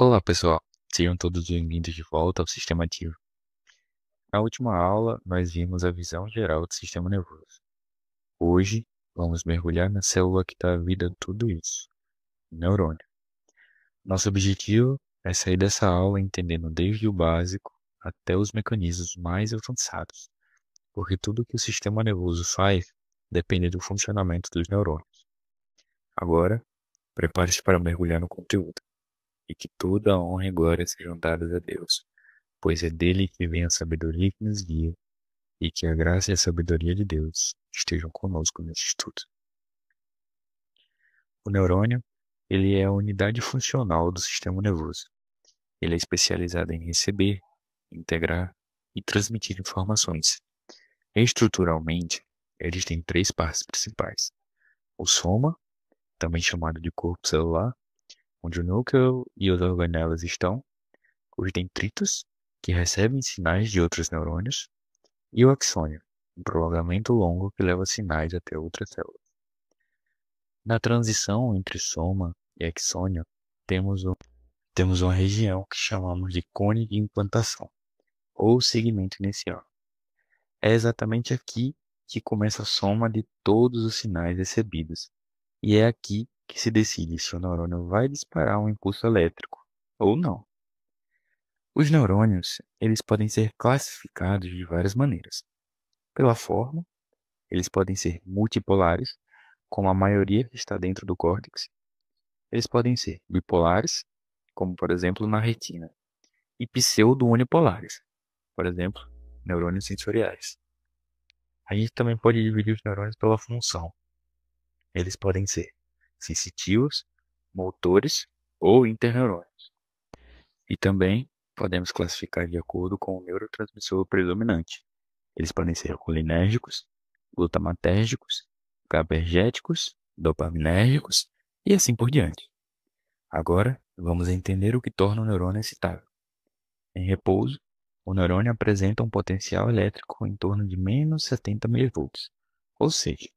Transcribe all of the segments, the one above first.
Olá, pessoal. Sejam todos bem-vindos de volta ao Sistema Ativo. Na última aula, nós vimos a visão geral do sistema nervoso. Hoje, vamos mergulhar na célula que dá vida a tudo isso, o neurônio. Nosso objetivo é sair dessa aula entendendo desde o básico até os mecanismos mais avançados, porque tudo que o sistema nervoso faz depende do funcionamento dos neurônios. Agora, prepare-se para mergulhar no conteúdo, e que toda a honra e glória sejam dadas a Deus, pois é dele que vem a sabedoria que nos guia, e que a graça e a sabedoria de Deus estejam conosco nesse estudo. O neurônio, ele é a unidade funcional do sistema nervoso. Ele é especializado em receber, integrar e transmitir informações. Estruturalmente, eles têm três partes principais. O soma, também chamado de corpo celular, onde o núcleo e as organelas estão. Os dendritos, que recebem sinais de outros neurônios. E o axônio, um prolongamento longo que leva sinais até outras células. Na transição entre soma e axônio, temos uma região que chamamos de cone de implantação, ou segmento inicial. É exatamente aqui que começa a soma de todos os sinais recebidos, e é aqui que se decide se o neurônio vai disparar um impulso elétrico ou não. Os neurônios, eles podem ser classificados de várias maneiras. Pela forma, eles podem ser multipolares, como a maioria que está dentro do córtex. Eles podem ser bipolares, como por exemplo na retina, e pseudo-unipolares, por exemplo, neurônios sensoriais. A gente também pode dividir os neurônios pela função. Eles podem ser sensitivos, motores ou interneurônios. E também podemos classificar de acordo com o neurotransmissor predominante. Eles podem ser colinérgicos, glutamatérgicos, GABAergéticos, dopaminérgicos e assim por diante. Agora, vamos entender o que torna o neurônio excitável. Em repouso, o neurônio apresenta um potencial elétrico em torno de menos 70 mV, ou seja,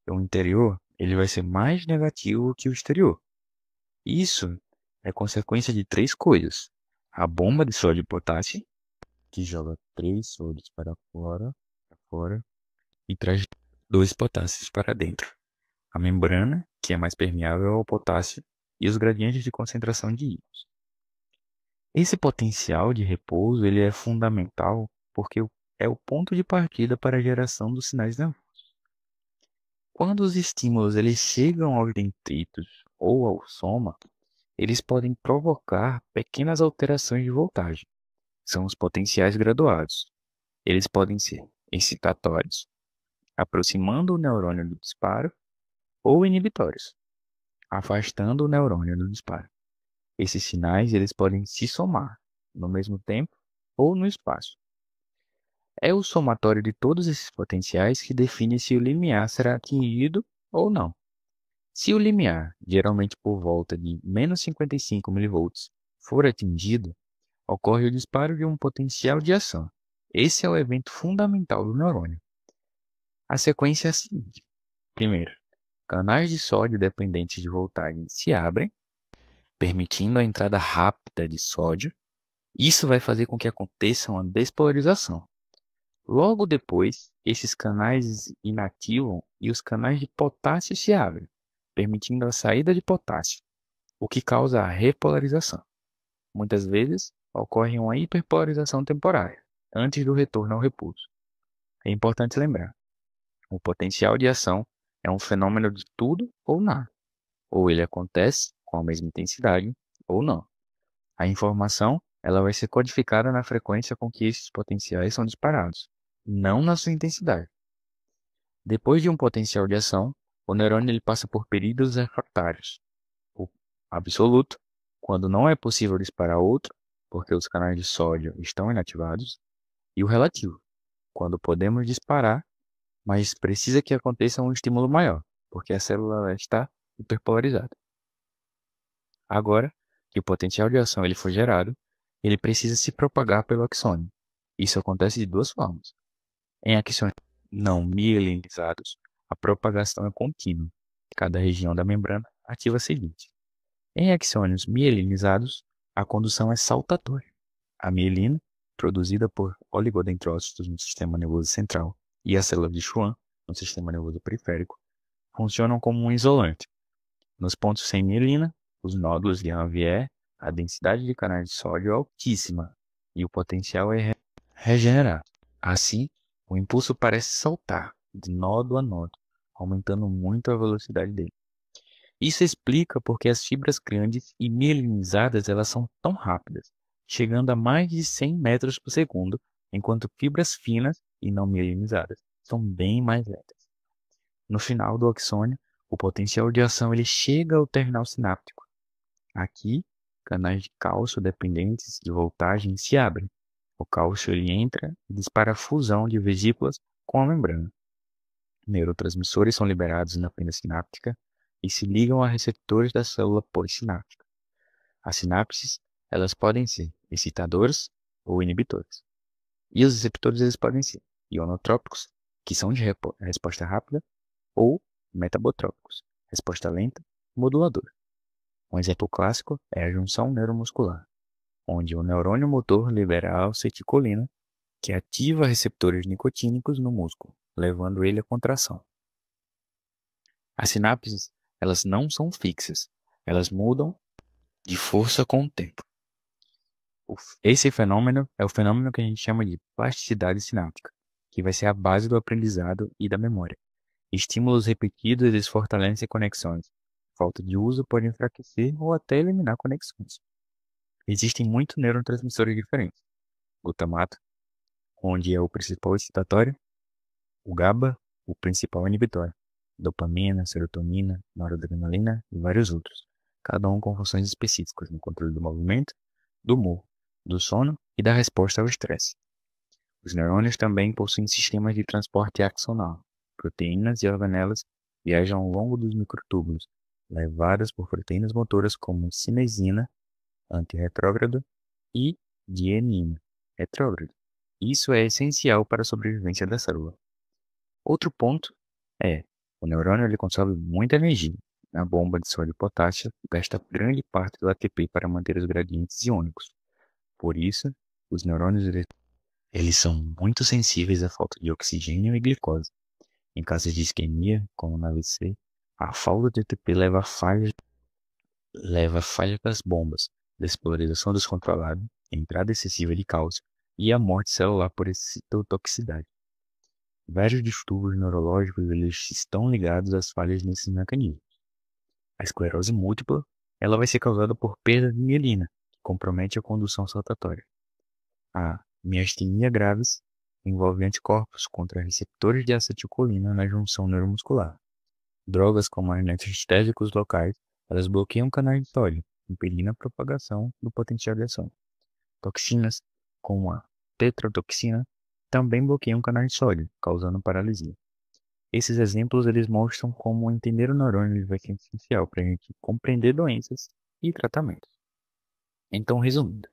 o interior ele vai ser mais negativo que o exterior. Isso é consequência de três coisas. A bomba de sódio e potássio, que joga três sódios para fora e traz dois potássios para dentro. A membrana, que é mais permeável ao potássio, e os gradientes de concentração de íons. Esse potencial de repouso ele é fundamental porque é o ponto de partida para a geração dos sinais nervosos. Quando os estímulos eles chegam aos dendritos ou ao soma, eles podem provocar pequenas alterações de voltagem. São os potenciais graduados. Eles podem ser excitatórios, aproximando o neurônio do disparo, ou inibitórios, afastando o neurônio do disparo. Esses sinais eles podem se somar no mesmo tempo ou no espaço. É o somatório de todos esses potenciais que define se o limiar será atingido ou não. Se o limiar, geralmente por volta de menos 55 mV, for atingido, ocorre o disparo de um potencial de ação. Esse é o evento fundamental do neurônio. A sequência é a seguinte. Primeiro, canais de sódio dependentes de voltagem se abrem, permitindo a entrada rápida de sódio. Isso vai fazer com que aconteça uma despolarização. Logo depois, esses canais inativam e os canais de potássio se abrem, permitindo a saída de potássio, o que causa a repolarização. Muitas vezes, ocorre uma hiperpolarização temporária, antes do retorno ao repouso. É importante lembrar, o potencial de ação é um fenômeno de tudo ou nada. Ou ele acontece com a mesma intensidade, ou não. A informação ela vai ser codificada na frequência com que esses potenciais são disparados, não na sua intensidade. Depois de um potencial de ação, o neurônio ele passa por períodos refratários. O absoluto, quando não é possível disparar outro, porque os canais de sódio estão inativados, e o relativo, quando podemos disparar, mas precisa que aconteça um estímulo maior, porque a célula está hiperpolarizada. Agora que o potencial de ação ele foi gerado, ele precisa se propagar pelo axônio. Isso acontece de duas formas. Em axônios não mielinizados, a propagação é contínua. Cada região da membrana ativa a seguinte. Em axônios mielinizados, A condução é saltatória. A mielina, produzida por oligodendrócitos no sistema nervoso central, e a célula de Schwann, no sistema nervoso periférico, funcionam como um isolante. Nos pontos sem mielina, os nódulos de Ranvier, a densidade de canais de sódio é altíssima e o potencial é regenerar. Assim, o impulso parece saltar de nódo a nódo, aumentando muito a velocidade dele. Isso explica porque as fibras grandes e mielinizadas elas são tão rápidas, chegando a mais de 100 metros por segundo, enquanto fibras finas e não mielinizadas são bem mais lentas. No final do axônio, o potencial de ação ele chega ao terminal sináptico. Aqui, canais de cálcio dependentes de voltagem se abrem. O cálcio ele entra e dispara a fusão de vesículas com a membrana. Neurotransmissores são liberados na fenda sináptica e se ligam a receptores da célula polissináptica. As sinapses elas podem ser excitadores ou inibitores. E os receptores eles podem ser ionotrópicos, que são de resposta rápida, ou metabotrópicos, resposta lenta, modulador. Um exemplo clássico é a junção neuromuscular, onde o neurônio motor libera a acetilcolina, que ativa receptores nicotínicos no músculo, levando ele à contração. As sinapses, elas não são fixas, elas mudam de força com o tempo. Esse fenômeno é o fenômeno que a gente chama de plasticidade sináptica, que vai ser a base do aprendizado e da memória. Estímulos repetidos eles fortalecem conexões. Falta de uso pode enfraquecer ou até eliminar conexões. Existem muitos neurotransmissores diferentes. Glutamato, onde é o principal excitatório, o GABA, o principal inibitório, dopamina, serotonina, noradrenalina e vários outros, cada um com funções específicas no controle do movimento, do humor, do sono e da resposta ao estresse. Os neurônios também possuem sistemas de transporte axonal. Proteínas e organelas viajam ao longo dos microtúbulos, levadas por proteínas motoras como cinesina, antirretrógrado, e dienina, retrógrado. Isso é essencial para a sobrevivência da célula. Outro ponto é, o neurônio ele consome muita energia. A bomba de sódio e potássio gasta grande parte do ATP para manter os gradientes iônicos. Por isso, os neurônios eles são muito sensíveis à falta de oxigênio e glicose. Em casos de isquemia, como na AVC, a falta de ATP leva a falha das bombas, despolarização descontrolada, entrada excessiva de cálcio e a morte celular por excitotoxicidade. Vários distúrbios neurológicos eles estão ligados às falhas nesses mecanismos. A esclerose múltipla ela vai ser causada por perda de mielina, que compromete a condução saltatória. A miastenia gravis envolve anticorpos contra receptores de acetilcolina na junção neuromuscular. Drogas como anestésicos locais, elas bloqueiam canais de sódio, impedindo a propagação do potencial de ação. Toxinas, como a tetrodotoxina, também bloqueiam canais de sódio, causando paralisia. Esses exemplos eles mostram como entender o neurônio vai ser essencial para a gente compreender doenças e tratamentos. Então, resumindo,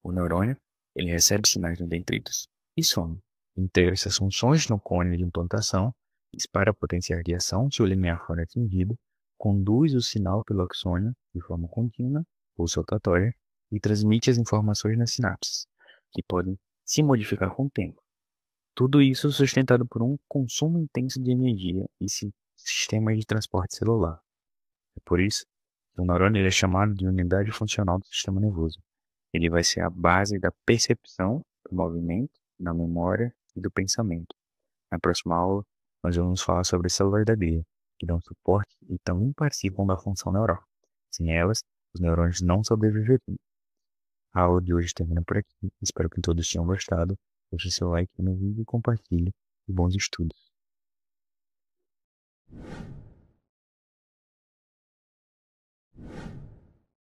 o neurônio ele recebe sinais de dendritos e some, integra essas funções no cone de implantação, dispara potenciais de ação se o limiar for atingido, conduz o sinal pelo axônio de forma contínua ou saltatória e transmite as informações nas sinapses, que podem se modificar com o tempo. Tudo isso sustentado por um consumo intenso de energia e sistemas de transporte celular. É por isso que o neurônio ele é chamado de unidade funcional do sistema nervoso. Ele vai ser a base da percepção do movimento, da memória e do pensamento. Na próxima aula, nós vamos falar sobre células da glia, que dão suporte e também participam da função neural. Sem elas, os neurônios não sobreviveriam. A aula de hoje termina por aqui. Espero que todos tenham gostado. Deixe seu like no vídeo e compartilhe. E bons estudos.